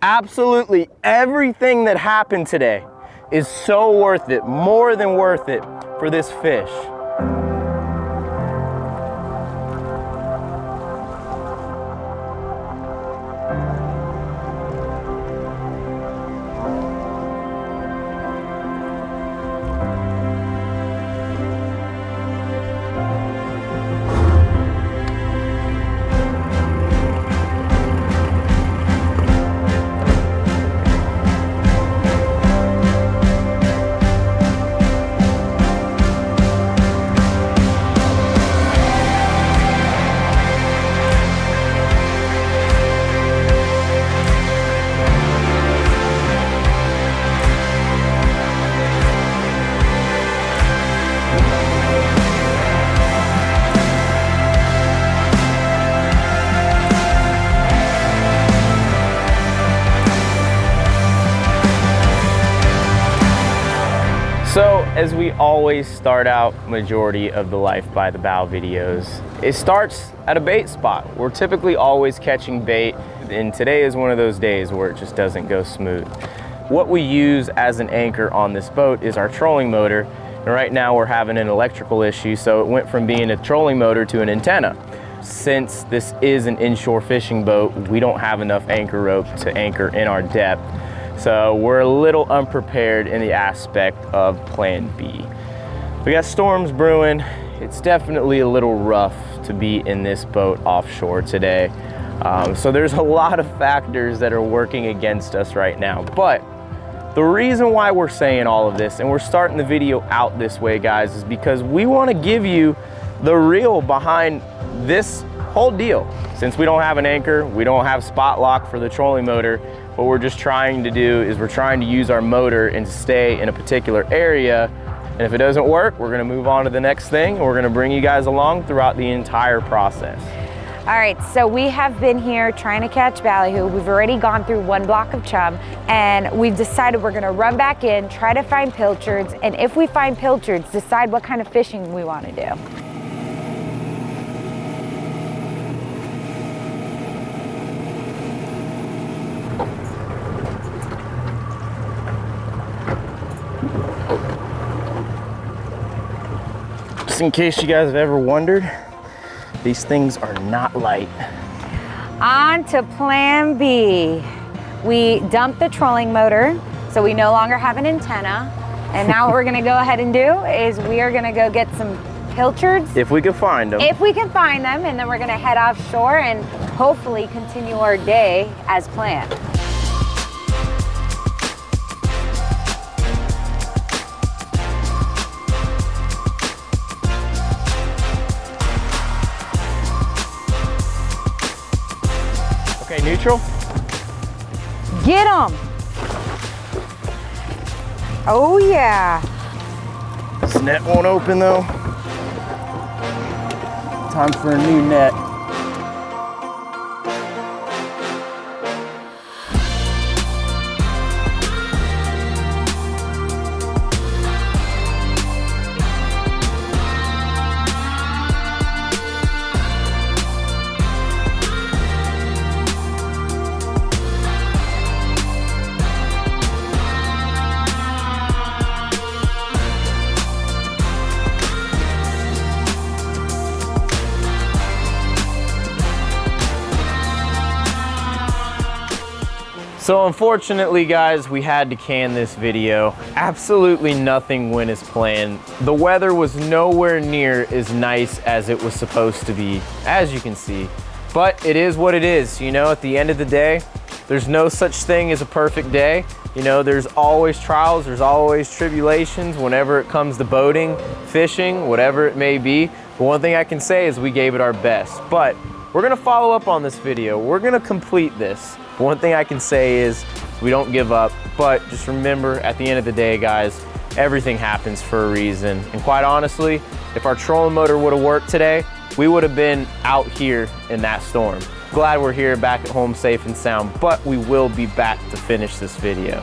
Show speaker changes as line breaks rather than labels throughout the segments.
Absolutely everything that happened today is so worth it, more than worth it for this fish. So, as we always start out majority of the Life by the Bow videos, it starts at a bait spot. We're typically always catching bait, and today is one of those days where it just doesn't go smooth. What we use as an anchor on this boat is our trolling motor, and right now we're having an electrical issue, so it went from being a trolling motor to an antenna. Since this is an inshore fishing boat, we don't have enough anchor rope to anchor in our depth. So we're a little unprepared in the aspect of plan B. We got storms brewing. It's definitely a little rough to be in this boat offshore today. So there's a lot of factors that are working against us right now. But the reason why we're saying all of this, and we're starting the video out this way, guys, is because we want to give you the real behind this whole deal. Since we don't have an anchor, we don't have spot lock for the trolling motor, what we're just trying to do is we're trying to use our motor and stay in a particular area. And if it doesn't work, we're gonna move on to the next thing. And we're gonna bring you guys along throughout the entire process.
All right, so we have been here trying to catch ballyhoo. We've already gone through one block of chum, and we've decided we're gonna run back in, try to find pilchards, and if we find pilchards, decide what kind of fishing we wanna do.
Just in case you guys have ever wondered, these things are not light.
On to plan B. We dumped the trolling motor, so we no longer have an antenna. And now what we're gonna go ahead and do is we are gonna go get some pilchards.
If we can find them.
If we can find them, and then we're gonna head offshore and hopefully continue our day as planned.
Okay, neutral.
Get them. Oh yeah.
This net won't open though. Time for a new net. So unfortunately, guys, we had to can this video. Absolutely nothing went as planned. The weather was nowhere near as nice as it was supposed to be, as you can see. But it is what it is. You know, at the end of the day, there's no such thing as a perfect day. You know, there's always trials, there's always tribulations whenever it comes to boating, fishing, whatever it may be. But one thing I can say is we gave it our best. But we're gonna follow up on this video. We're gonna complete this. One thing I can say is we don't give up, but just remember at the end of the day, guys, everything happens for a reason. And quite honestly, if our trolling motor would have worked today, we would have been out here in that storm. Glad we're here back at home safe and sound, but we will be back to finish this video.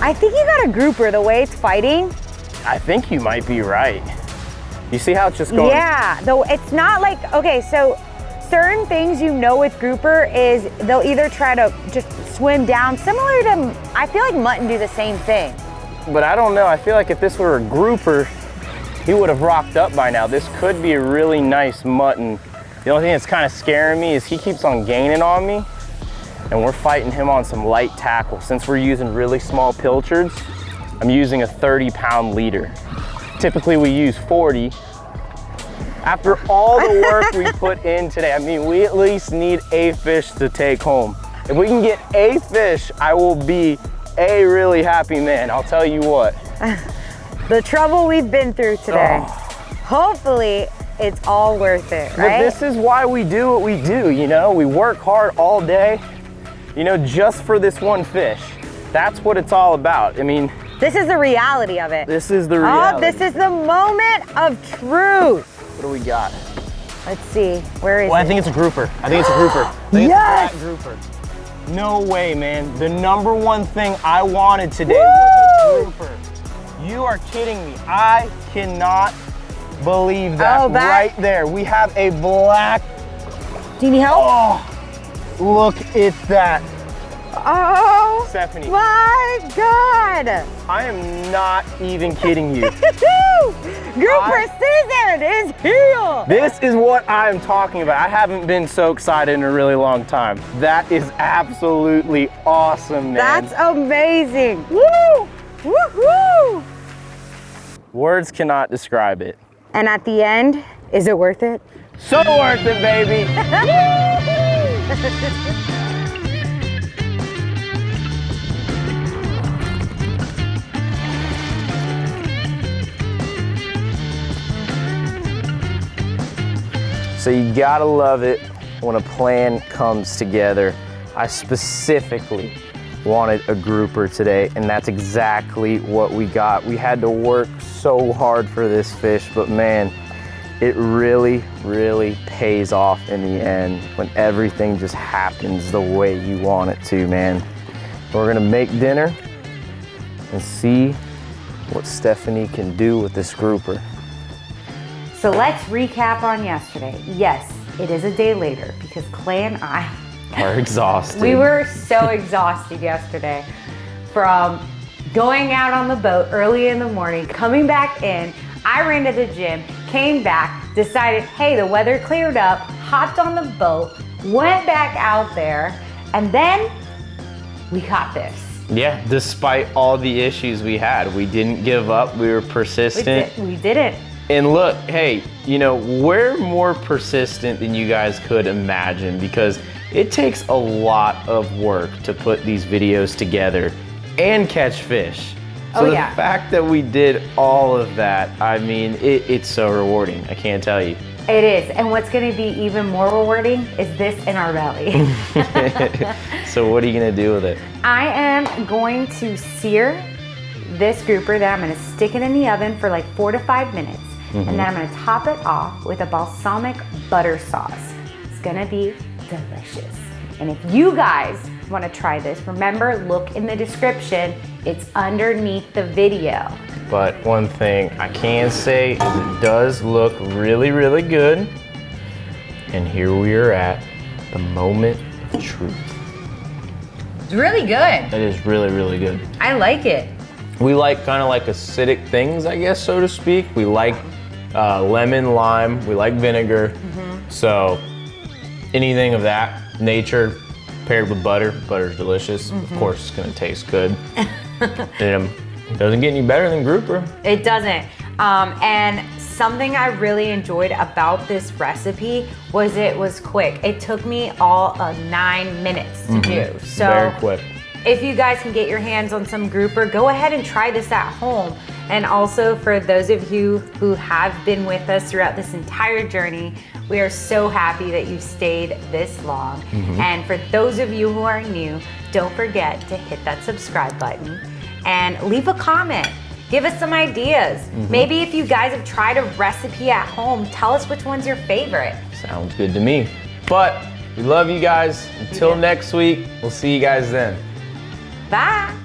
I think you got a grouper the way it's fighting.
I think you might be right. You see how it's just going?
Yeah, though it's not like, okay, so certain things you know with grouper is they'll either try to just swim down, similar to, I feel like mutton do the same thing.
But I don't know, I feel like if this were a grouper, he would have rocked up by now. This could be a really nice mutton. The only thing that's kind of scaring me is he keeps on gaining on me, and we're fighting him on some light tackle. Since we're using really small pilchards, I'm using a 30-pound leader. Typically we use 40. After all the work we put in today, I mean, we at least need a fish to take home. If we can get a fish, I will be a really happy man, I'll tell you what.
The trouble we've been through today.
Oh.
Hopefully it's all worth it, right?
But this is why we do what we do, you know? We work hard all day, you know, just for this one fish. That's what it's all about. I mean,
this is the reality of it.
this is the reality.
Oh, this is the moment of truth.
What do we got?
Let's see, where is
Well,
it?
I think it's a grouper. I think it's a grouper. I think
Yes!
it's a flat grouper. No way, man. The number one thing I wanted today was a grouper. You are kidding me. I cannot believe that,
Oh, that-
right there. We have a black,
Do you need help?
oh, look at that.
Oh,
Stephanie,
my God.
I am not even kidding you.
Grouper season is here.
This is what I'm talking about. I haven't been so excited in a really long time. That is absolutely awesome, man.
That's amazing. Woo! Woohoo!
Words cannot describe it.
And at the end, is it worth it?
So worth it, baby. So you gotta love it when a plan comes together. I specifically wanted a grouper today, and that's exactly what we got. We had to work so hard for this fish, but man, it really, really pays off in the end when everything just happens the way you want it to, man. We're gonna make dinner and see what Stephanie can do with this grouper.
So let's recap on yesterday. Yes, it is a day later because Clay and I
Are exhausted.
We were so exhausted yesterday from going out on the boat early in the morning, coming back in. I ran to the gym, came back, decided, hey, the weather cleared up, hopped on the boat, went back out there, and then we caught this.
Yeah, despite all the issues we had, we didn't give up. We were persistent.
We didn't.
And look, hey, you know, we're more persistent than you guys could imagine because it takes a lot of work to put these videos together and catch fish. So the fact that we did all of that, I mean, it's so rewarding. I can't tell you.
It is. And what's going to be even more rewarding is this in our belly.
So what are you going to do with it?
I am going to sear this grouper, then I'm going to stick it in the oven for like 4 to 5 minutes. And then I'm gonna top it off with a balsamic butter sauce. It's gonna be delicious. And if you guys wanna try this, remember, look in the description. It's underneath the video.
But one thing I can say is it does look really, really good. And here we are at the moment of truth.
It's really good.
It is really, really good.
I like it.
We like kind of like acidic things, I guess, so to speak. We like lemon, lime, we like vinegar. So anything of that nature paired with butter, butter's delicious. Of course, it's gonna taste good. And it doesn't get any better than grouper.
It doesn't. And something I really enjoyed about this recipe was it was quick. It took me all of 9 minutes to do. So
very quick.
If you guys can get your hands on some grouper, go ahead and try this at home. And also for those of you who have been with us throughout this entire journey, we are so happy that you stayed this long. And for those of you who are new, don't forget to hit that subscribe button and leave a comment. Give us some ideas. Maybe if you guys have tried a recipe at home, tell us which one's your favorite.
Sounds good to me. But we love you guys. Until next week, we'll see you guys then.
Bye.